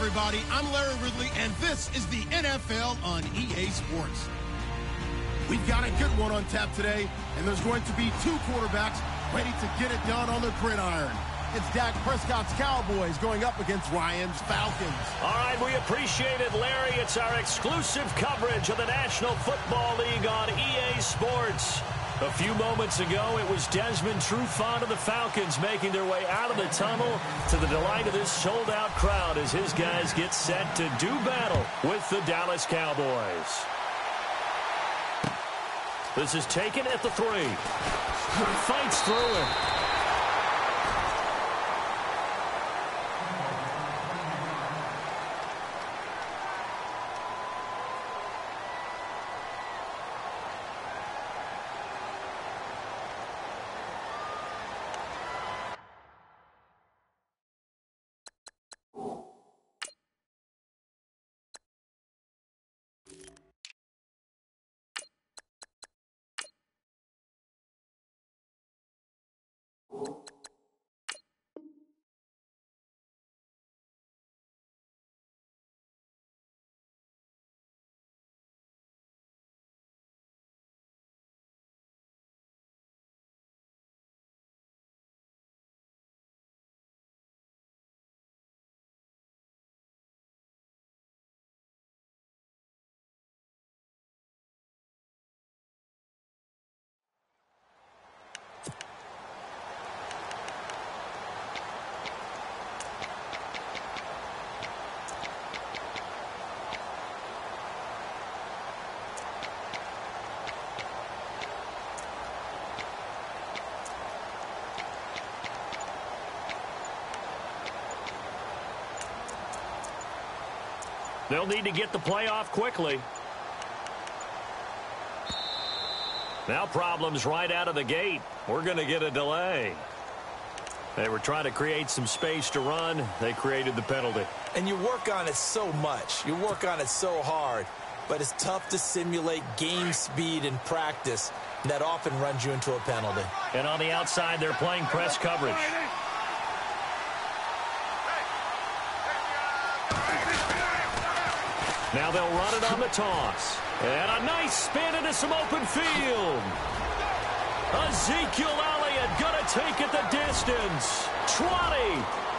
everybody. I'm Larry Ridley, and this is the NFL on EA Sports. We've got a good one on tap today, and there's going to be two quarterbacks ready to get it done on the gridiron. It's Dak Prescott's Cowboys going up against Ryan's Falcons. All right, we appreciate it, Larry. It's our exclusive coverage of the National Football League on EA Sports. A few moments ago, it was Desmond Trufant of the Falcons making their way out of the tunnel to the delight of this sold-out crowd as his guys get set to do battle with the Dallas Cowboys. This is taken at the 3. Fights through it. They'll need to get the play off quickly. Now problems right out of the gate. We're going to get a delay. They were trying to create some space to run. They created the penalty. And you work on it so much. You work on it so hard. But it's tough to simulate game speed in practice. That often runs you into a penalty. And on the outside, they're playing press coverage. Now they'll run it on the toss. And a nice spin into some open field. Ezekiel Elliott going to take it the distance. 20,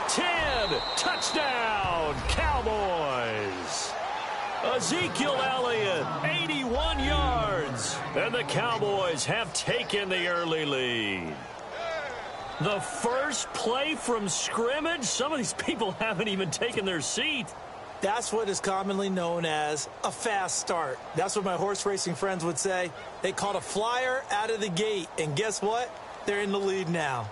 10, touchdown, Cowboys. Ezekiel Elliott, 81 yards. And the Cowboys have taken the early lead. The first play from scrimmage? Some of these people haven't even taken their seat. That's what is commonly known as a fast start. That's what my horse racing friends would say. They caught a flyer out of the gate, and guess what? They're in the lead now.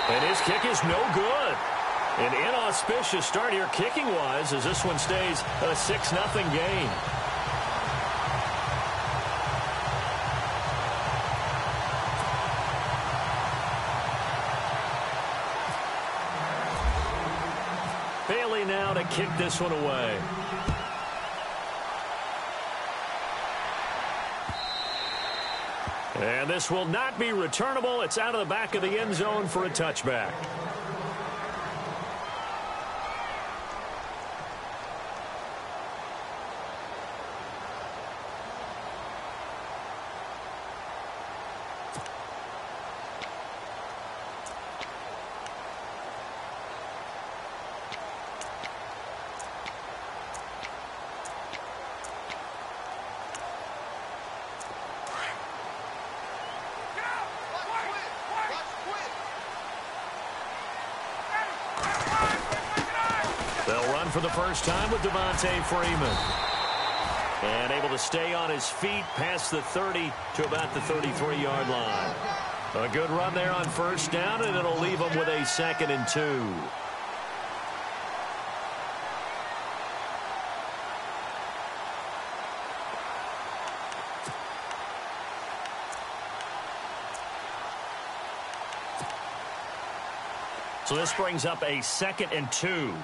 And his kick is no good. An inauspicious start here kicking-wise as this one stays a 6-0 game. Bailey now to kick this one away. And this will not be returnable. It's out of the back of the end zone for a touchback. For the first time with Devontae Freeman. And able to stay on his feet past the 30 to about the 33-yard line. A good run there on first down, and it'll leave him with a 2nd and 2. So this brings up a 2nd and 2.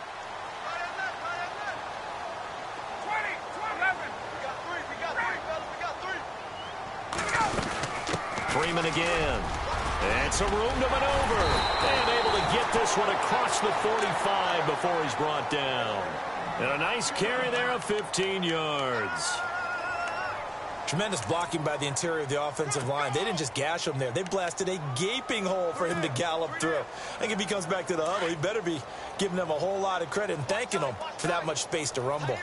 Freeman again. And some room to maneuver. And able to get this one across the 45 before he's brought down. And a nice carry there of 15 yards. Tremendous blocking by the interior of the offensive line. They didn't just gash him there. They blasted a gaping hole for him to gallop through. I think if he comes back to the huddle, he better be giving them a whole lot of credit and thanking them for that much space to rumble.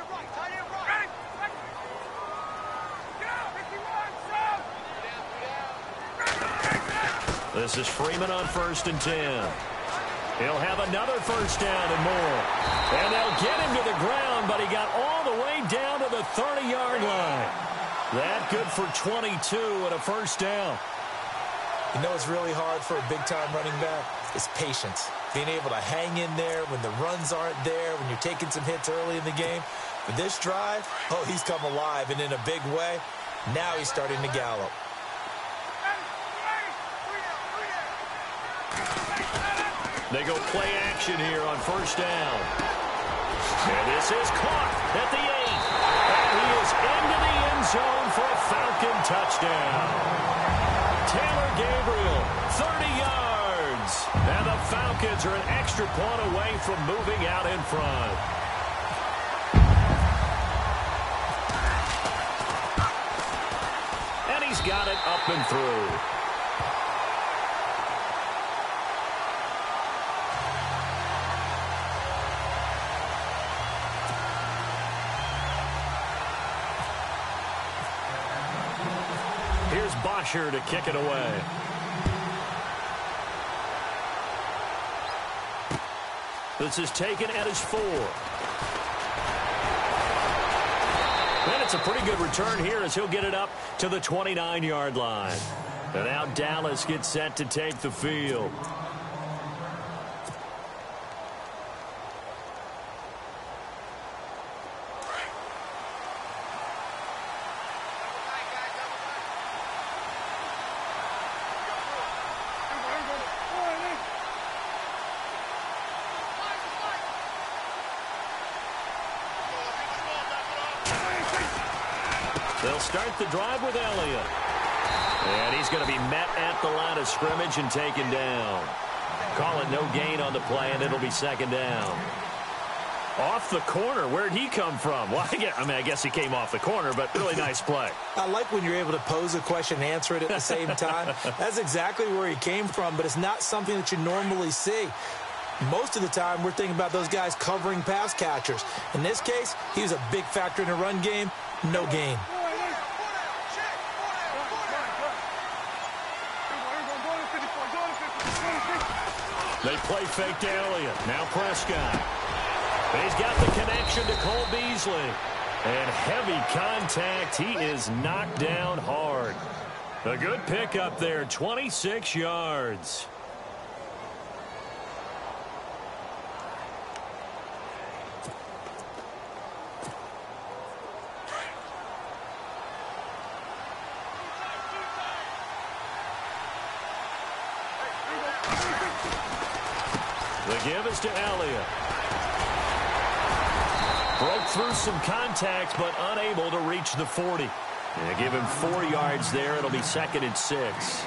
This is Freeman on 1st and 10. He'll have another first down and more. And they'll get him to the ground, but he got all the way down to the 30-yard line. That good for 22 and a first down. You know it's really hard for a big-time running back? It's patience. Being able to hang in there when the runs aren't there, when you're taking some hits early in the game. But this drive, oh, he's come alive and in a big way. Now he's starting to gallop. They go play action here on first down. And this is caught at the 8. And he is into the end zone for a Falcon touchdown. Taylor Gabriel, 30 yards. And the Falcons are an extra point away from moving out in front. And he's got it up and through. Bosher to kick it away. This is taken at his 4. And it's a pretty good return here as he'll get it up to the 29-yard line. And now Dallas gets set to take the field. They'll start the drive with Elliott. And he's going to be met at the line of scrimmage and taken down. Call it no gain on the play, and it'll be second down. Off the corner. Where'd he come from? Well, I guess he came off the corner, but really nice play. I like when you're able to pose a question and answer it at the same time. That's exactly where he came from, but it's not something that you normally see. Most of the time, we're thinking about those guys covering pass catchers. In this case, he was a big factor in the run game. No gain. They play fake to Elliott. Now Prescott. He's got the connection to Cole Beasley. And heavy contact. He is knocked down hard. A good pickup there, 26 yards. The give is to Elliott. Broke through some contact, but unable to reach the 40. Yeah, give him 4 yards there. It'll be 2nd and 6.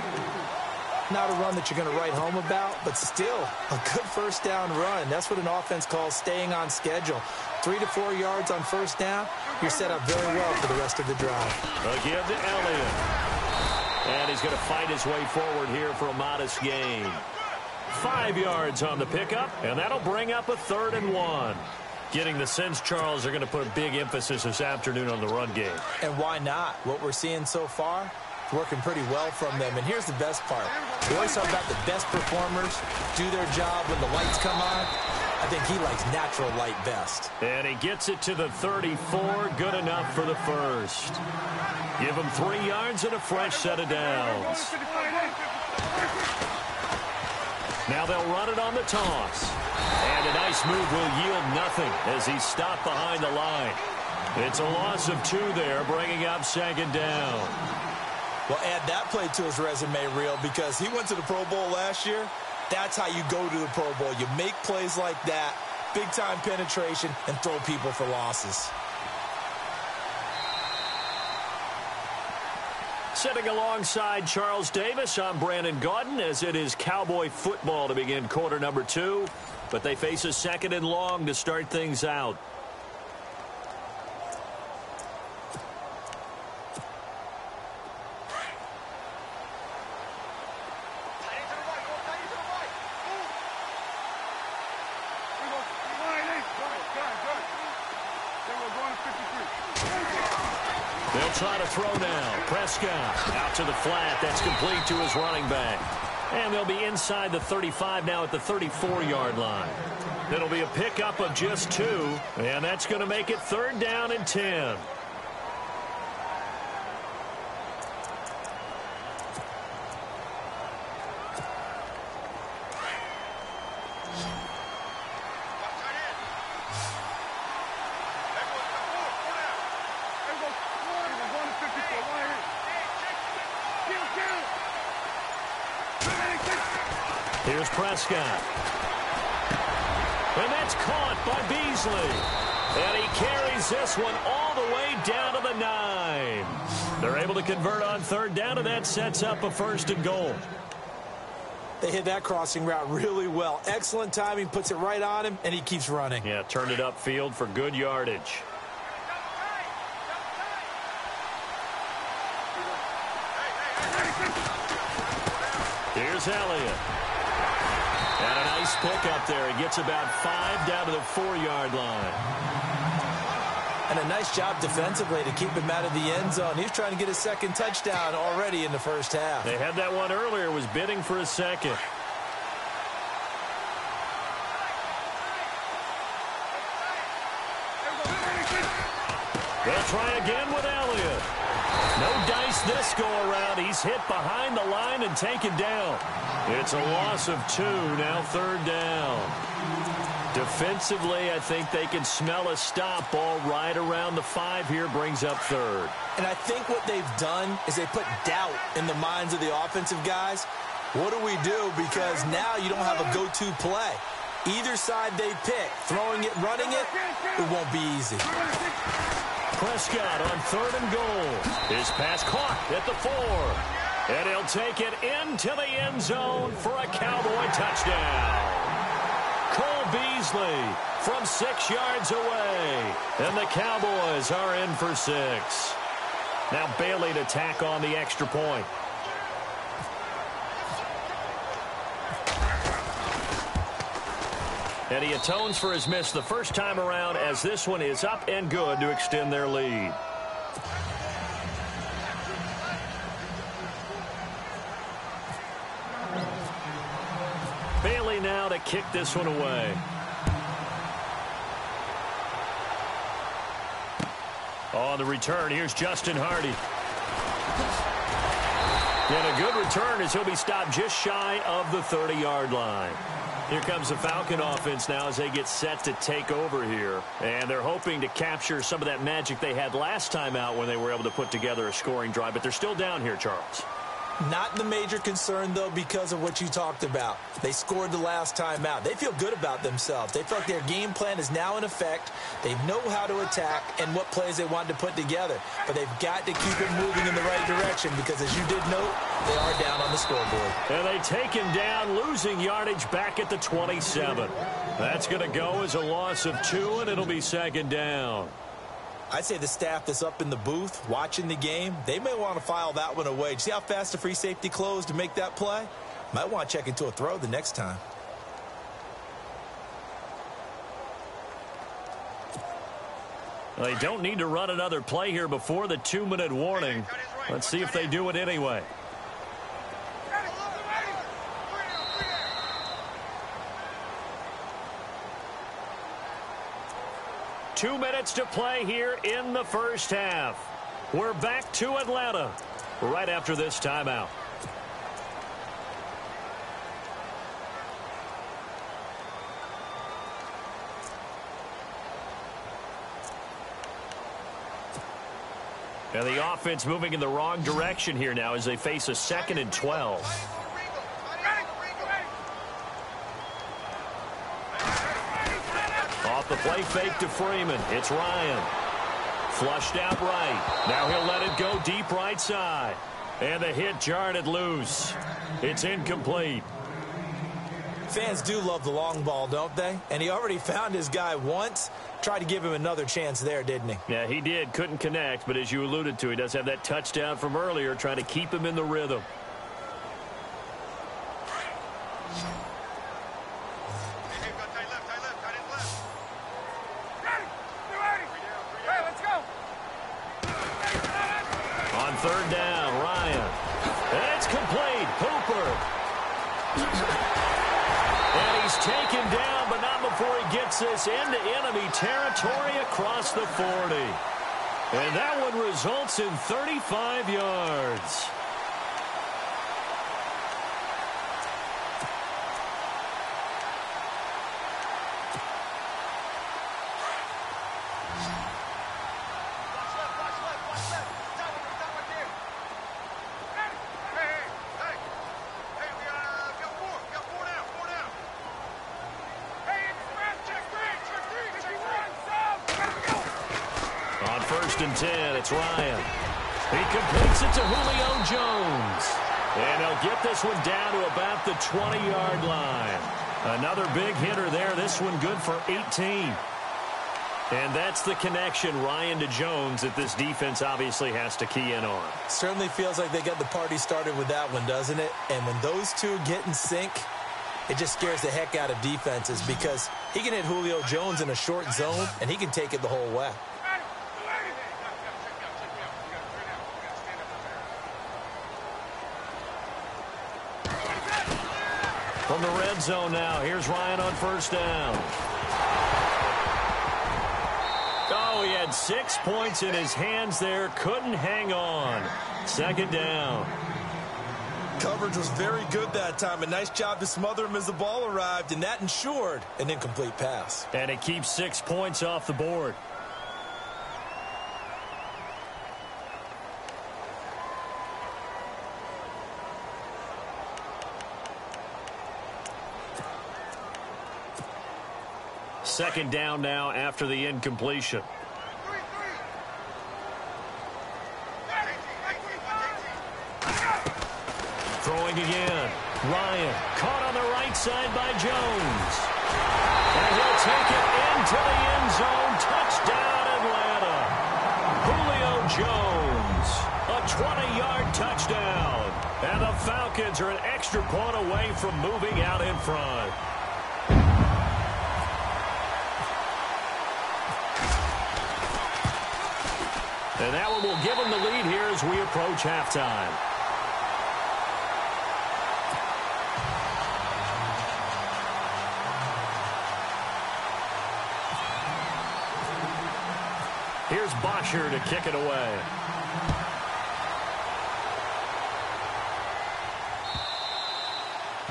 Not a run that you're going to write home about, but still a good first down run. That's what an offense calls staying on schedule. 3 to 4 yards on first down. You're set up very well for the rest of the drive. A give to Elliott. And he's going to fight his way forward here for a modest gain. 5 yards on the pickup, and that'll bring up a 3rd and 1. Getting the sense, Charles, are going to put a big emphasis this afternoon on the run game. And why not? What we're seeing so far, working pretty well from them. And here's the best part. We always talk about the best performers do their job when the lights come on. I think he likes natural light best. And he gets it to the 34. Good enough for the first. Give him 3 yards and a fresh set of downs. Now they'll run it on the toss. And a nice move will yield nothing as he's stopped behind the line. It's a loss of 2 there, bringing up 2nd down. Well, add that play to his resume reel because he went to the Pro Bowl last year. That's how you go to the Pro Bowl. You make plays like that, big-time penetration, and throw people for losses. Sitting alongside Charles Davis, I'm Brandon Gaudin, as it is Cowboy football to begin quarter number 2. But they face a second and long to start things out. They'll try to throw now. Prescott out to the flat. That's complete to his running back. And they'll be inside the 35 now at the 34-yard line. It'll be a pickup of just 2, and that's going to make it 3rd down and 10. Here's Prescott. And that's caught by Beasley. And he carries this one all the way down to the 9. They're able to convert on 3rd down, and that sets up a 1st and goal. They hit that crossing route really well. Excellent timing, puts it right on him, and he keeps running. Yeah, turned it upfield for good yardage. Here's Elliott. And a nice pick up there. He gets about 5 down to the 4-yard line. And a nice job defensively to keep him out of the end zone. He's trying to get a 2nd touchdown already in the 1st half. They had that one earlier, was bidding for a 2nd. They'll try again with Elliott. No dice this go around. He's hit behind the line and taken down. It's a loss of 2, now 3rd down. Defensively, I think they can smell a stop. Ball right around the 5 here, brings up 3rd. And I think what they've done is they put doubt in the minds of the offensive guys. What do we do? Because now you don't have a go-to play. Either side they pick, throwing it, running it, it won't be easy. Prescott on 3rd and goal. His pass caught at the 4. And he'll take it into the end zone for a Cowboy touchdown. Cole Beasley from 6 yards away. And the Cowboys are in for 6. Now Bailey to tack on the extra point. And he atones for his miss the first time around, as this one is up and good to extend their lead. Bailey now to kick this one away. On the return, here's Justin Hardy. And a good return as he'll be stopped just shy of the 30-yard line. Here comes the Falcon offense now as they get set to take over here. And they're hoping to capture some of that magic they had last time out when they were able to put together a scoring drive. But they're still down here, Charles. Not the major concern, though, because of what you talked about. They scored the last time out. They feel good about themselves. They feel like their game plan is now in effect. They know how to attack and what plays they want to put together. But they've got to keep it moving in the right direction because, as you did note, they are down on the scoreboard. And they take him down, losing yardage back at the 27. That's going to go as a loss of 2, and it'll be 2nd down. I'd say the staff that's up in the booth watching the game, they may want to file that one away. See how fast the free safety closed to make that play? Might want to check into a throw the next time. Well, they don't need to run another play here before the 2-minute warning. Let's see if they do it anyway. Two minutes to play here in the first half. We're back to Atlanta right after this timeout. And the offense moving in the wrong direction here now as they face a 2nd and 12. Off the play fake to Freeman. It's Ryan. Flushed out right. Now he'll let it go deep right side. And the hit jarred it loose. It's incomplete. Fans do love the long ball, don't they? And he already found his guy once. Tried to give him another chance there, didn't he? Yeah, he did. Couldn't connect, but as you alluded to, he does have that touchdown from earlier, trying to keep him in the rhythm. On third down, Ryan. And it's complete. Hooper. And he's taken down, but not before he gets this into enemy territory across the 40. And that one results in 35 yards. First and 10, it's Ryan. He completes it to Julio Jones. And he'll get this one down to about the 20-yard line. Another big hitter there. This one good for 18. And that's the connection, Ryan to Jones, that this defense obviously has to key in on. Certainly feels like they got the party started with that one, doesn't it? And when those two get in sync, it just scares the heck out of defenses because he can hit Julio Jones in a short zone, and he can take it the whole way. From the red zone now, here's Ryan on first down. Oh, he had 6 points in his hands there. Couldn't hang on. Second down. Coverage was very good that time. A nice job to smother him as the ball arrived, and that ensured an incomplete pass. And it keeps 6 points off the board. Second down now after the incompletion. Throwing again. Ryan caught on the right side by Jones. And he'll take it into the end zone. Touchdown, Atlanta. Julio Jones. A 20-yard touchdown. And the Falcons are an extra point away from moving out in front. And that one will give them the lead here as we approach halftime. Here's Bosher to kick it away.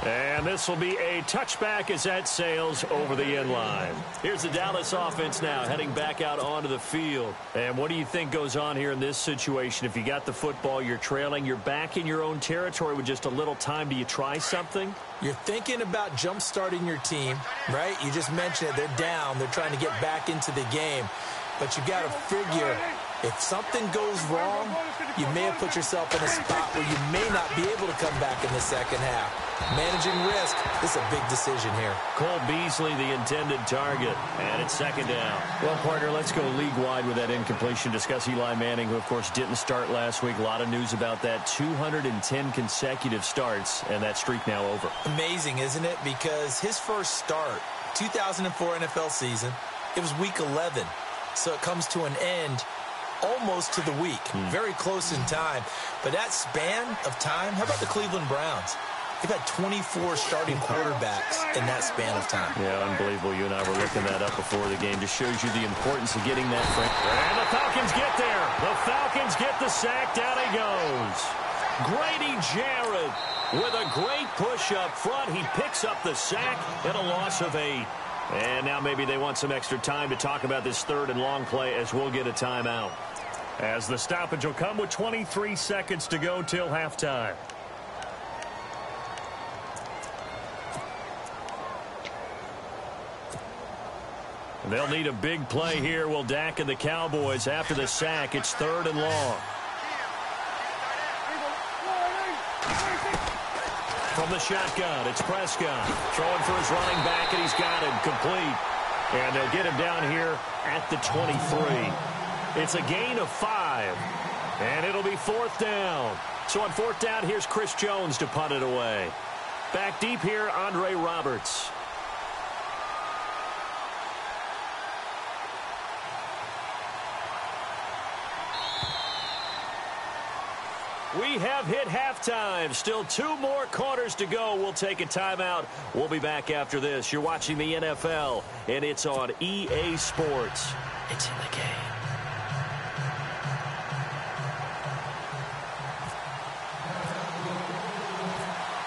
And this will be a touchback as that sails over the end line. Here's the Dallas offense now heading back out onto the field. And what do you think goes on here in this situation? If you got the football, you're trailing, you're back in your own territory with just a little time. Do you try something? You're thinking about jump-starting your team, right? You just mentioned it. They're down. They're trying to get back into the game. But you got to figure if something goes wrong, you may have put yourself in a spot where you may not be able to come back in the second half. Managing risk, this is a big decision here. Cole Beasley, the intended target, and it's second down. Well, partner, let's go league-wide with that incompletion. Discuss Eli Manning, who, of course, didn't start last week. A lot of news about that. 210 consecutive starts, and that streak now over. Amazing, isn't it? Because his first start, 2004 NFL season, it was week 11. So it comes to an end almost to the week. Very close in time. But that span of time, how about the Cleveland Browns? They've had 24 starting quarterbacks in that span of time. Yeah, unbelievable. You and I were looking that up before the game. Just shows you the importance of getting that frame. And the Falcons get there. The Falcons get the sack. Down he goes. Grady Jarrett with a great push up front. He picks up the sack and a loss of 8. And now maybe they want some extra time to talk about this third and long play as we'll get a timeout. As the stoppage will come with 23 seconds to go till halftime. They'll need a big play here. Will Dak and the Cowboys after the sack. It's third and long. the shotgun. It's Prescott throwing for his running back, and he's got him complete. And they'll get him down here at the 23. It's a gain of 5, and it'll be 4th down. So on 4th down, here's Chris Jones to punt it away. Back deep here, Andre Roberts. We have hit halftime. Still 2 more quarters to go. We'll take a timeout. We'll be back after this. You're watching the NFL, and it's on EA Sports. It's in the game.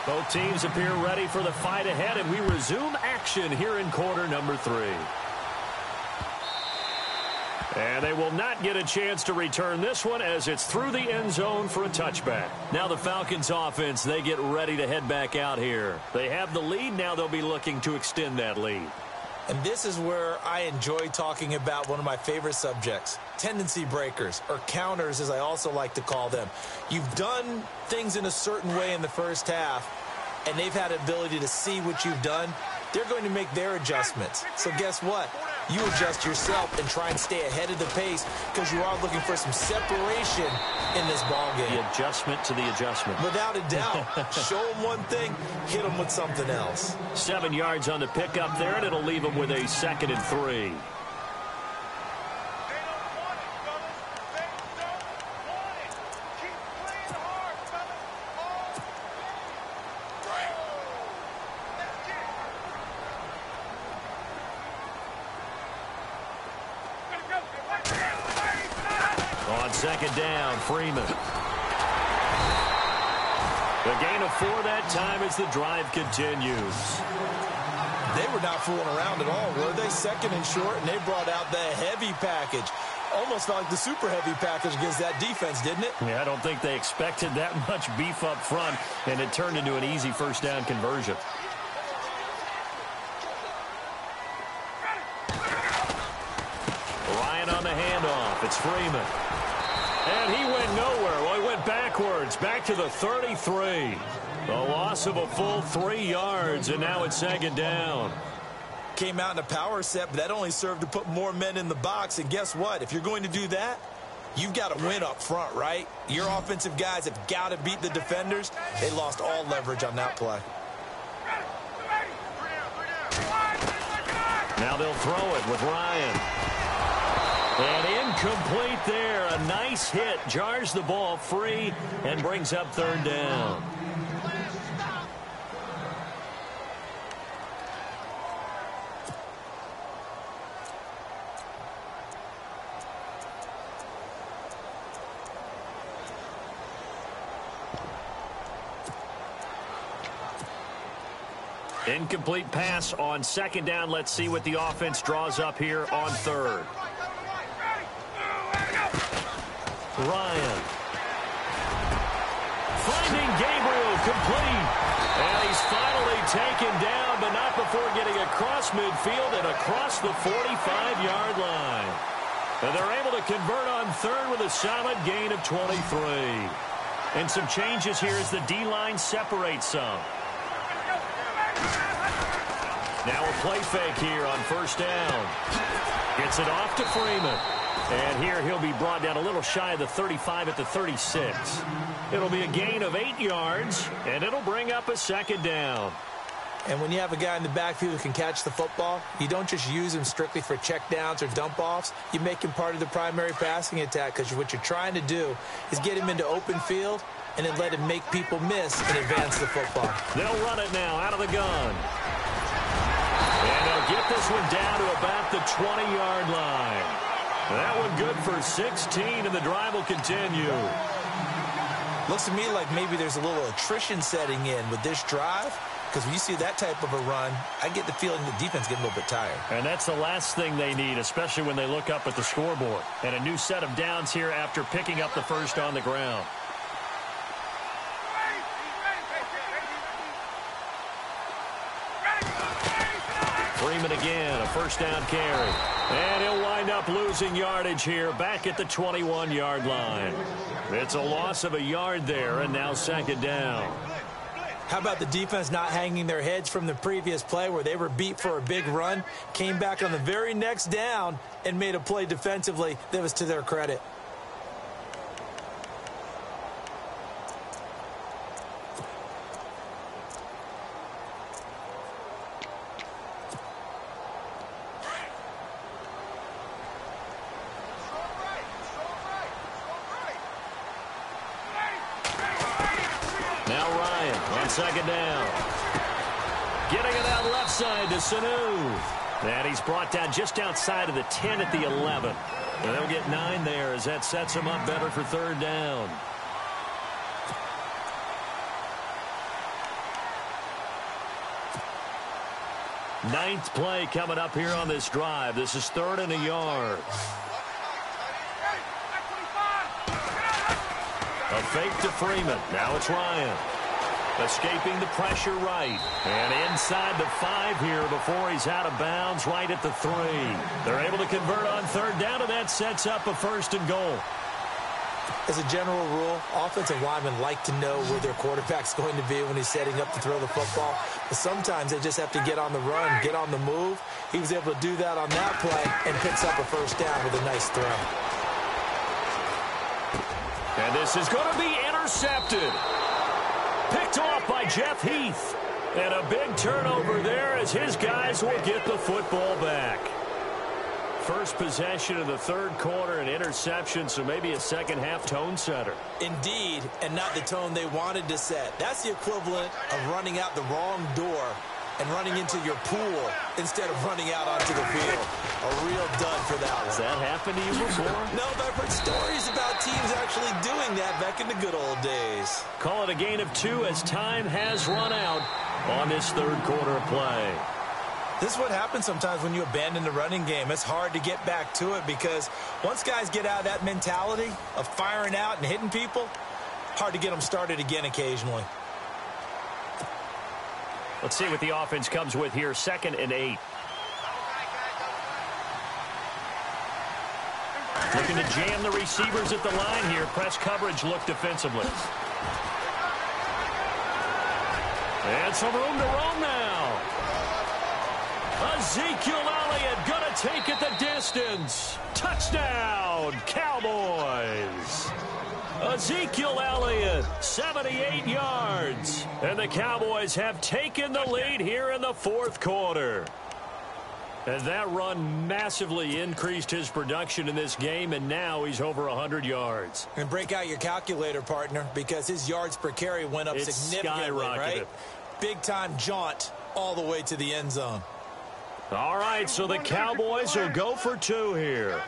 Both teams appear ready for the fight ahead, and we resume action here in quarter number 3. And they will not get a chance to return this one as it's through the end zone for a touchback. Now the Falcons offense, they get ready to head back out here. They have the lead. Now they'll be looking to extend that lead. And this is where I enjoy talking about one of my favorite subjects, tendency breakers, or counters as I also like to call them. You've done things in a certain way in the first half, and they've had the ability to see what you've done. They're going to make their adjustments. So guess what? You adjust yourself and try and stay ahead of the pace because you are looking for some separation in this ballgame. The adjustment to the adjustment. Without a doubt. Show them one thing, hit them with something else. 7 yards on the pickup there, and it'll leave them with a 2nd and 3. On 2nd down, Freeman. The gain of 4 that time as the drive continues. They were not fooling around at all, were they? 2nd and short, and they brought out the heavy package. Almost felt like the super heavy package against that defense, didn't it? Yeah, I don't think they expected that much beef up front, and it turned into an easy 1st down conversion. Ryan on the handoff. It's Freeman. And he went nowhere. Well, he went backwards, back to the 33. The loss of a full 3 yards, and now it's 2nd down. Came out in a power set, but that only served to put more men in the box. And guess what? If you're going to do that, you've got to win up front, right? Your offensive guys have got to beat the defenders. They lost all leverage on that play. Now they'll throw it with Ryan. And incomplete there. A nice hit. Jars the ball free and brings up 3rd down. Incomplete pass on 2nd down. Let's see what the offense draws up here on 3rd. Ryan. Finding Gabriel complete. And he's finally taken down, but not before getting across midfield and across the 45-yard line. And they're able to convert on 3rd with a solid gain of 23. And some changes here as the D-line separates some. Now a play fake here on 1st down. Gets it off to Freeman. And here he'll be brought down a little shy of the 35 at the 36. It'll be a gain of 8 yards, and it'll bring up a 2nd down. And when you have a guy in the backfield who can catch the football, you don't just use him strictly for checkdowns or dump-offs. You make him part of the primary passing attack because what you're trying to do is get him into open field and then let him make people miss and advance the football. They'll run it now out of the gun. And they'll get this one down to about the 20-yard line. That one good for 16, and the drive will continue. Looks to me like maybe there's a little attrition setting in with this drive, because when you see that type of a run, I get the feeling the defense getting a little bit tired. And that's the last thing they need, especially when they look up at the scoreboard. And a new set of downs here after picking up the 1st on the ground. Freeman again, a 1st down carry. And he'll wind up losing yardage here back at the 21-yard line. It's a loss of a yard there, and now 2nd down. How about the defense not hanging their heads from the previous play where they were beat for a big run, came back on the very next down and made a play defensively that was to their credit. Second down. Getting it out left side to Sanu. And he's brought down just outside of the 10 at the 11. And they'll get 9 there as that sets him up better for third down. Ninth play coming up here on this drive. This is 3rd and a yard. A fake to Freeman. Now it's Ryan. Escaping the pressure right. And inside the 5 here before he's out of bounds right at the 3. They're able to convert on third down, and that sets up a 1st and goal. As a general rule, offensive linemen like to know where their quarterback's going to be when he's setting up to throw the football. But sometimes they just have to get on the run, get on the move. He was able to do that on that play and picks up a 1st down with a nice throw. And this is going to be intercepted. Picked off by Jeff Heath. And a big turnover there as his guys will get the football back. First possession of the 3rd quarter, an interception, so maybe a second-half tone setter. Indeed, and not the tone they wanted to set. That's the equivalent of running out the wrong door and running into your pool instead of running out onto the field. A real dud for that one. Has that happened to you before? No, but I've heard stories about teams actually doing that back in the good old days. Call it a gain of 2 as time has run out on this 3rd quarter play. This is what happens sometimes when you abandon the running game. It's hard to get back to it because once guys get out of that mentality of firing out and hitting people, hard to get them started again occasionally. Let's see what the offense comes with here. 2nd and 8. Looking to jam the receivers at the line here. Press coverage look defensively. And some room to roam now. Ezekiel Elliott going to take it the distance. Touchdown, Cowboys. Ezekiel Elliott, 78 yards. And the Cowboys have taken the lead here in the 4th quarter. And that run massively increased his production in this game, and now he's over 100 yards. And break out your calculator, partner, because his yards per carry went up significantly, right? Big-time jaunt all the way to the end zone. All right, so the Cowboys will go for 2 here.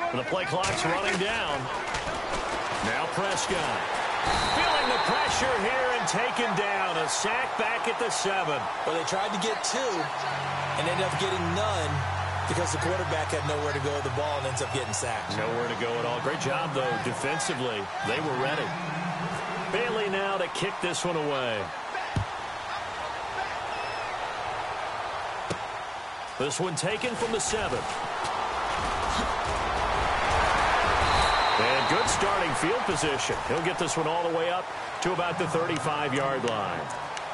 And the play clock's running down. Now Prescott. Feeling the pressure here and taken down. A sack back at the 7. Well, they tried to get 2 and ended up getting none because the quarterback had nowhere to go with the ball and ends up getting sacked. Nowhere to go at all. Great job, though, defensively. They were ready. Bailey now to kick this one away. This one taken from the 7. And good starting field position. He'll get this one all the way up to about the 35-yard line.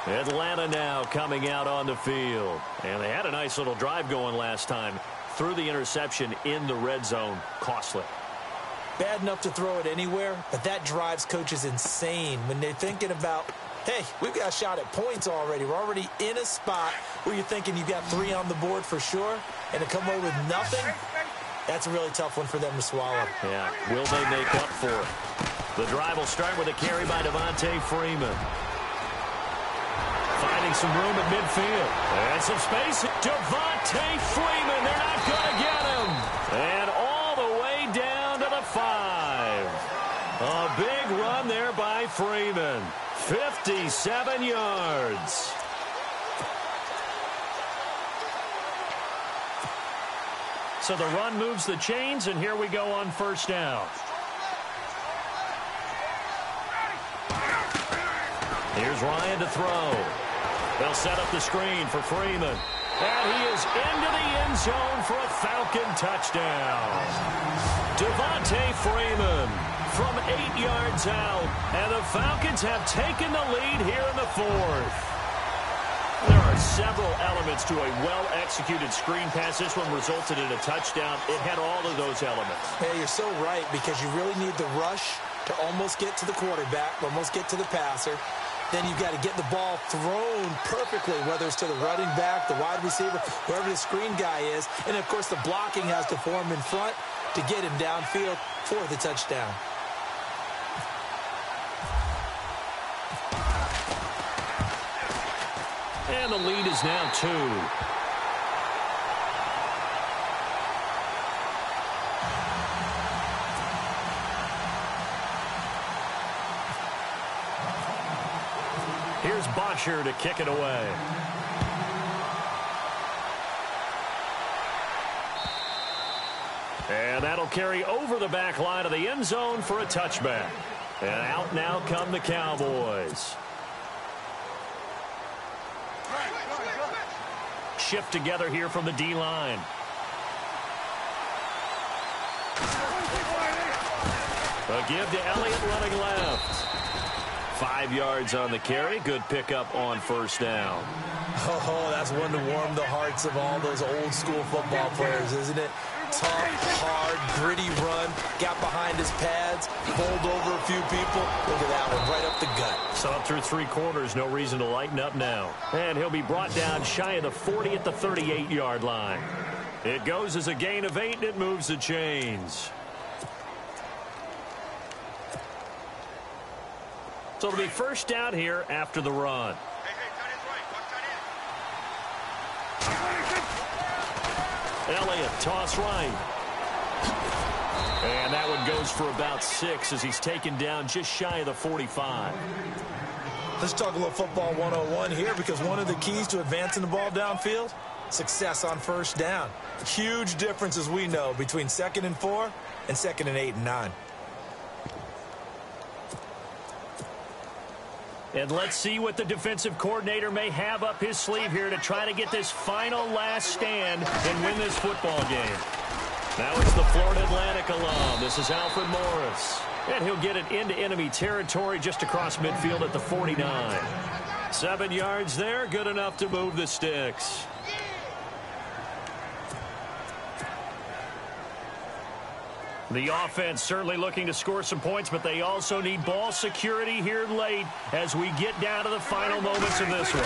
Atlanta now coming out on the field. And they had a nice little drive going last time. Threw the interception in the red zone. Costly. Bad enough to throw it anywhere, but that drives coaches insane when they're thinking about, hey, we've got a shot at points already. We're already in a spot where you're thinking you've got 3 on the board for sure, and to come away with nothing, that's a really tough one for them to swallow. Yeah, will they make up for it? The drive will start with a carry by Devontae Freeman. Finding some room at midfield. And some space. Devontae Freeman, they're not going to get him. And all the way down to the 5. A big run there by Freeman. 57 yards. So the run moves the chains, and here we go on first down. Here's Ryan to throw. They'll set up the screen for Freeman. And he is into the end zone for a Falcon touchdown. Devontae Freeman from 8 yards out. And the Falcons have taken the lead here in the fourth. There are several elements to a well-executed screen pass. This one resulted in a touchdown. It had all of those elements. Hey, you're so right, because you really need the rush to almost get to the quarterback, almost get to the passer. Then you've got to get the ball thrown perfectly, whether it's to the running back, the wide receiver, whoever the screen guy is. And, of course, the blocking has to form in front to get him downfield for the touchdown. And the lead is now 2. Here's Bosher to kick it away. And that'll carry over the back line of the end zone for a touchback. And out now come the Cowboys. Shift together here from the D-line. A give to Elliott running left. 5 yards on the carry. Good pickup on first down. Oh, that's one to warm the hearts of all those old school football players, isn't it? Tough, hard, gritty run. Got behind his pads, bowled over a few people. Look at that one, right up the gut. So up through 3 quarters, no reason to lighten up now. And he'll be brought down shy of the 40 at the 38-yard line. It goes as a gain of 8, and it moves the chains. So it'll be first down here after the run. Elliott, toss right. And that one goes for about 6 as he's taken down just shy of the 45. Let's talk a little football 101 here, because one of the keys to advancing the ball downfield, success on first down. Huge difference, as we know, between 2nd and 4 and 2nd and 8 and 9. And let's see what the defensive coordinator may have up his sleeve here to try to get this final last stand and win this football game. Now it's the Florida Atlantic alum. This is Alfred Morris. And he'll get it into enemy territory just across midfield at the 49. 7 yards there, good enough to move the sticks. The offense certainly looking to score some points, but they also need ball security here late as we get down to the final moments of this one.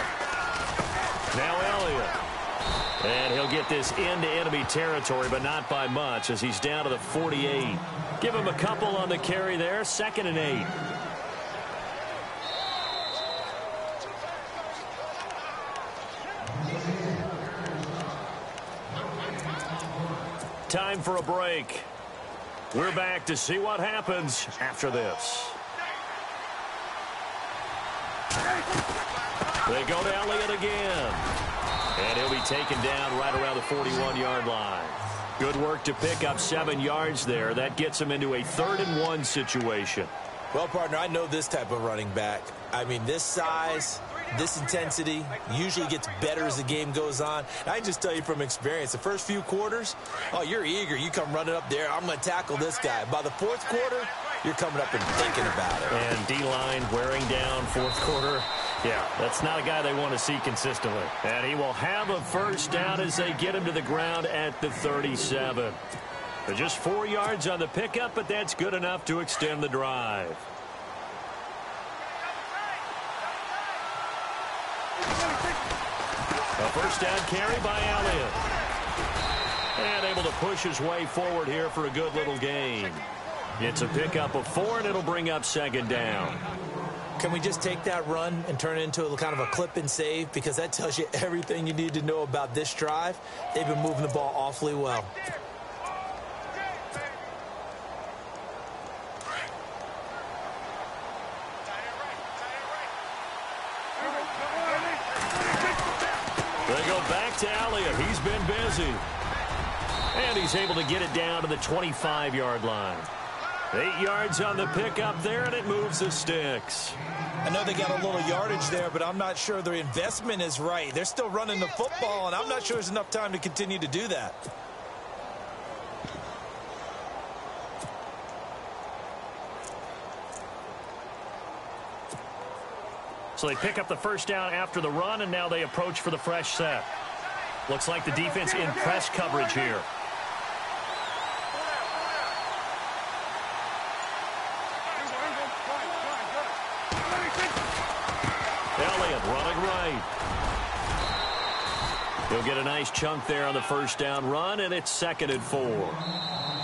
Now Elliott. And he'll get this into enemy territory, but not by much as he's down to the 48. Give him a couple on the carry there, 2nd and 8. Time for a break. We're back to see what happens after this. They go to Elliott again. And he'll be taken down right around the 41-yard line. Good work to pick up 7 yards there. That gets him into a 3rd and 1 situation. Well, partner, I know this type of running back. I mean, this size, this intensity usually gets better as the game goes on. And I can just tell you from experience, the first few quarters, oh, you're eager. You come running up there. I'm going to tackle this guy. By the 4th quarter, you're coming up and thinking about it. And D-line wearing down 4th quarter. Yeah, that's not a guy they want to see consistently. And he will have a first down as they get him to the ground at the 37. Just 4 yards on the pickup, but that's good enough to extend the drive. A first down carry by Elliott. And able to push his way forward here for a good little gain. It's a pickup of 4, and it'll bring up 2nd down. Can we just take that run and turn it into a kind of a clip and save? Because that tells you everything you need to know about this drive. They've been moving the ball awfully well. They go back to Elliott. He's been busy. And he's able to get it down to the 25-yard line. 8 yards on the pickup there, and it moves the sticks. I know they got a little yardage there, but I'm not sure their investment is right. They're still running the football, and I'm not sure there's enough time to continue to do that. So they pick up the first down after the run, and now they approach for the fresh set. Looks like the defense in press coverage here. Elliott running right. He'll get a nice chunk there on the first down run, and it's 2nd and 4.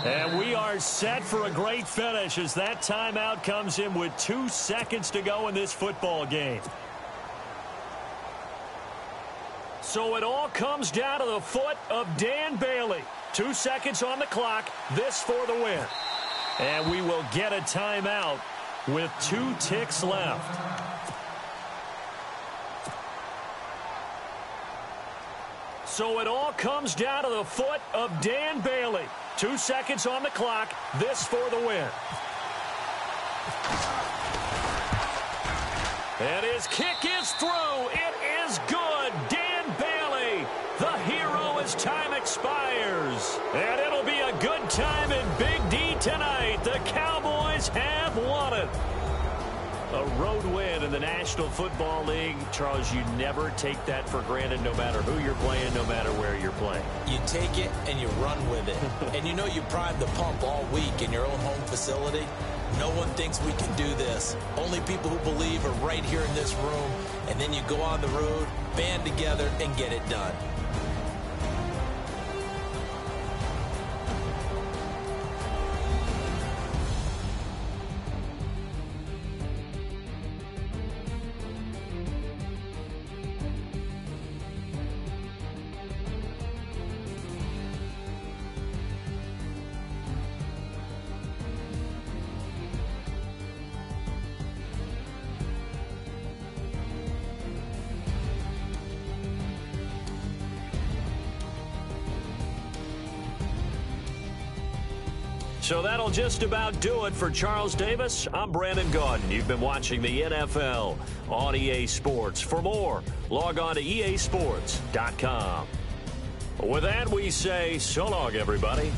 And we are set for a great finish as that timeout comes in with 2 seconds to go in this football game. So it all comes down to the foot of Dan Bailey. 2 seconds on the clock, this for the win. And we will get a timeout with 2 ticks left. So it all comes down to the foot of Dan Bailey. 2 seconds on the clock. This for the win. And his kick is through. It is good. Dan Bailey, the hero as time expires. And it'll be a good time in Big D tonight. The Cowboys have won it. A road win in the National Football League. Charles, you never take that for granted no matter who you're playing, no matter where you're playing. You take it and you run with it. And you know you prime the pump all week in your own home facility. No one thinks we can do this. Only people who believe are right here in this room. And then you go on the road, band together, and get it done. So that'll just about do it for Charles Davis. I'm Brandon Gaudin. You've been watching the NFL on EA Sports. For more, log on to easports.com. With that, we say so long, everybody.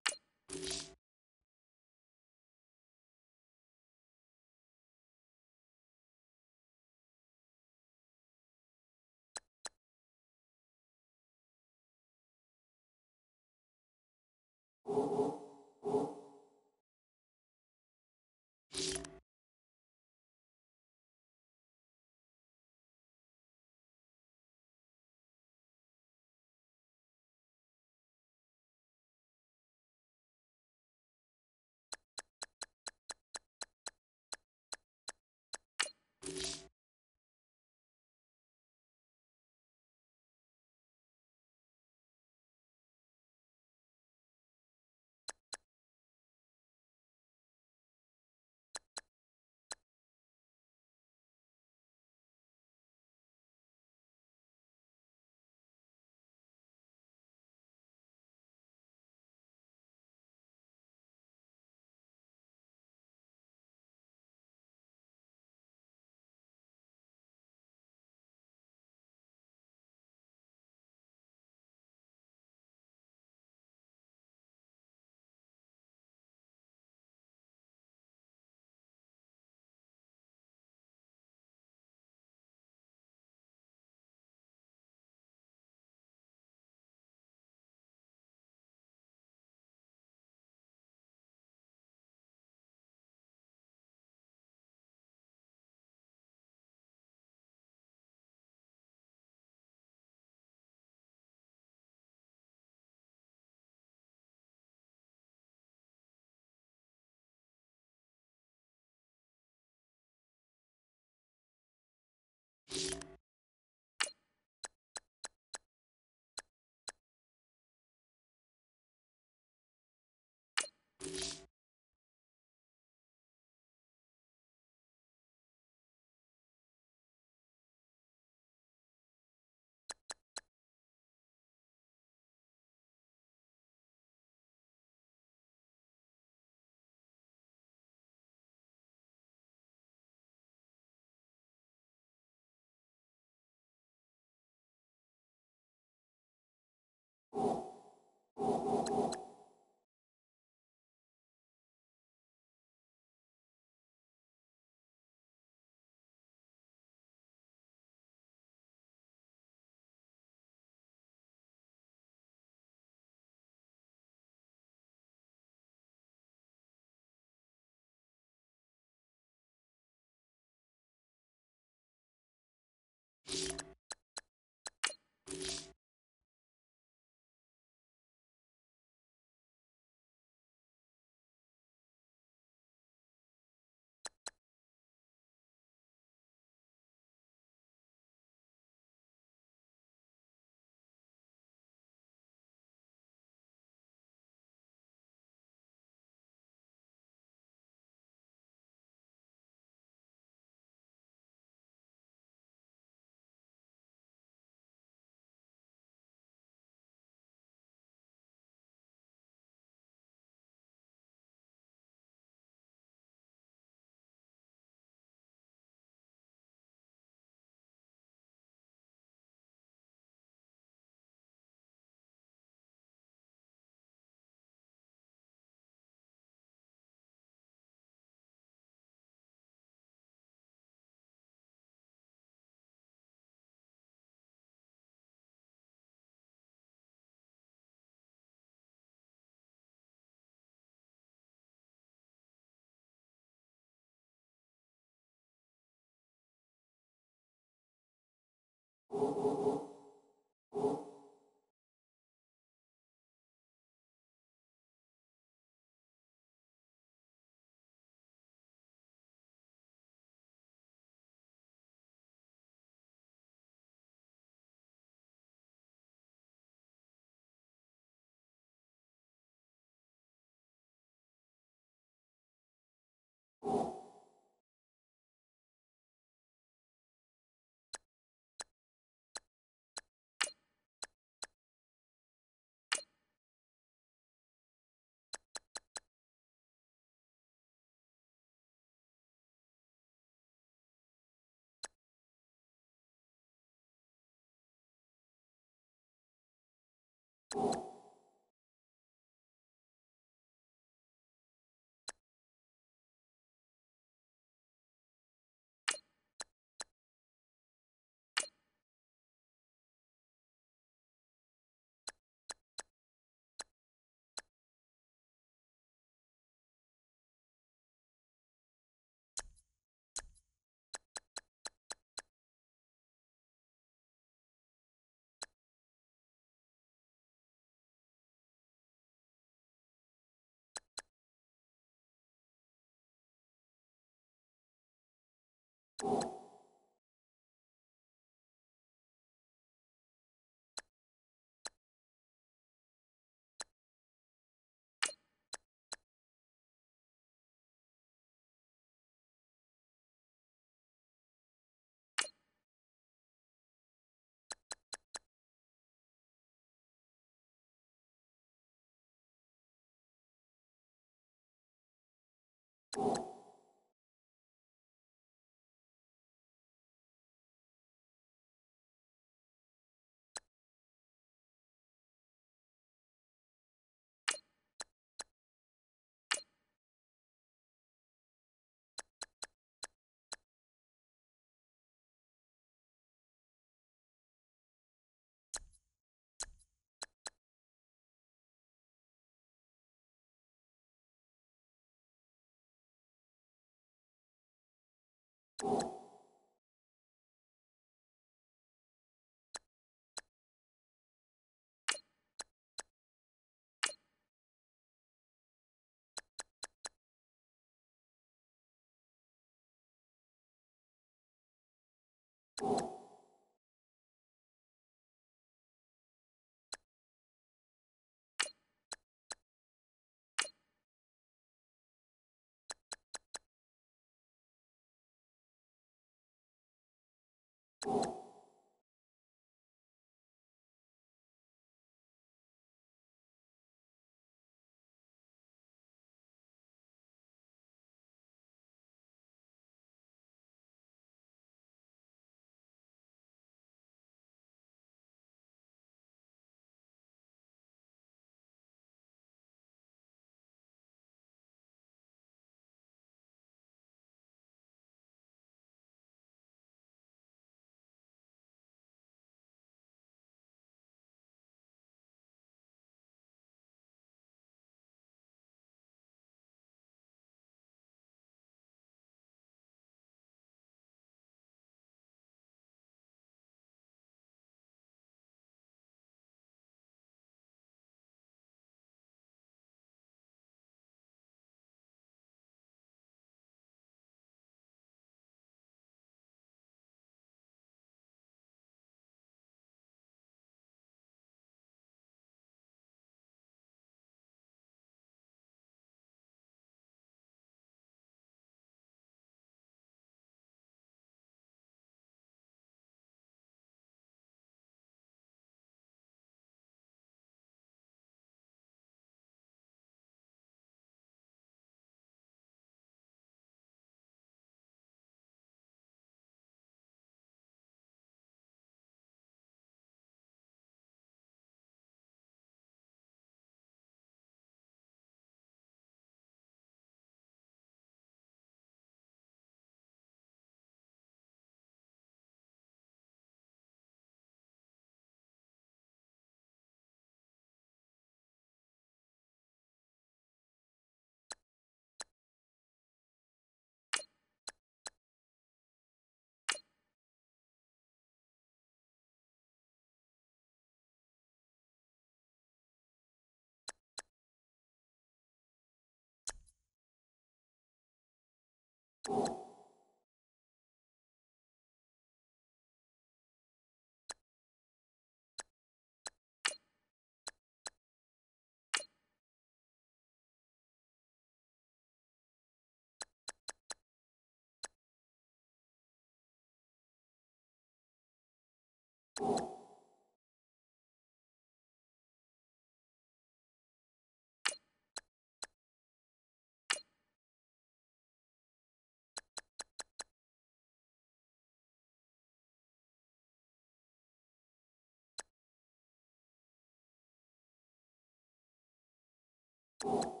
you